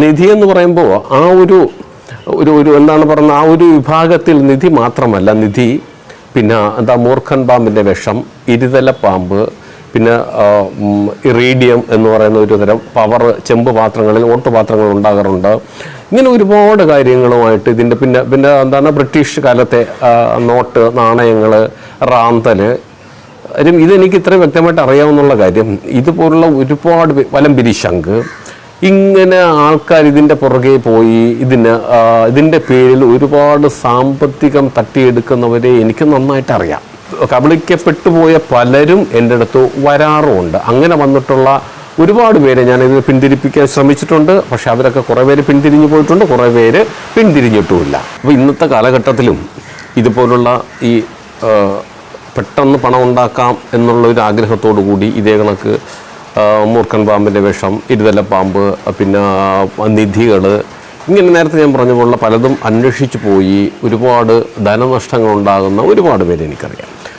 നിധി എന്ന് പറയുമ്പോൾ ആ ഒരു എന്താണ് പറയുന്നത്, ആ ഒരു വിഭാഗത്തിൽ നിധി മാത്രമല്ല, നിധി പിന്നെ എന്താ മൂർഖൻ പാമ്പിൻ്റെ വിഷം, ഇരുതല പാമ്പ്, പിന്നെ ഇറീഡിയം എന്ന് പറയുന്ന ഒരു തരം പവർ ചെമ്പ് പാത്രങ്ങളിൽ ഓട്ടുപാത്രങ്ങൾ ഉണ്ടാകാറുണ്ട്. ഇങ്ങനെ ഒരുപാട് കാര്യങ്ങളുമായിട്ട് ഇതിൻ്റെ പിന്നെ എന്താണ് ബ്രിട്ടീഷ് കാലത്തെ നോട്ട്, നാണയങ്ങൾ, റാന്തൽ. ഇതെനിക്ക് ഇത്രയും വ്യക്തമായിട്ട് അറിയാവുന്നുള്ള കാര്യം, ഇതുപോലുള്ള ഒരുപാട് വലംപിരി ശംഖ്, ഇങ്ങനെ ആൾക്കാർ ഇതിൻ്റെ പുറകെ പോയി ഇതിൻ്റെ പേരിൽ ഒരുപാട് സാമ്പത്തികം തട്ടിയെടുക്കുന്നവരെ എനിക്ക് നന്നായിട്ട് അറിയാം. കബളിക്കപ്പെട്ടു പോയ പലരും എൻ്റെ അടുത്ത് വരാറുമുണ്ട്. അങ്ങനെ വന്നിട്ടുള്ള ഒരുപാട് പേരെ ഞാനിത് പിന്തിരിപ്പിക്കാൻ ശ്രമിച്ചിട്ടുണ്ട്. പക്ഷെ അവരൊക്കെ കുറേ പേര് പിന്തിരിഞ്ഞു പോയിട്ടുണ്ട്, കുറേ പേര് പിന്തിരിഞ്ഞിട്ടുമില്ല. അപ്പോൾ ഇന്നത്തെ കാലഘട്ടത്തിലും ഇതുപോലുള്ള ഈ പെട്ടെന്ന് പണം ഉണ്ടാക്കാം എന്നുള്ളൊരു ആഗ്രഹത്തോടു കൂടി ഇതേ കണക്ക് മൂർഖൻ പാമ്പിൻ്റെ വിഷം, ഇരുതല പാമ്പ്, പിന്നെ നിധികൾ, ഇങ്ങനെ നേരത്തെ ഞാൻ പറഞ്ഞ പോലുള്ള പലതും അന്വേഷിച്ച് പോയി ഒരുപാട് ധനനഷ്ടങ്ങൾ ഉണ്ടാകുന്ന ഒരുപാട് പേര് എനിക്കറിയാം.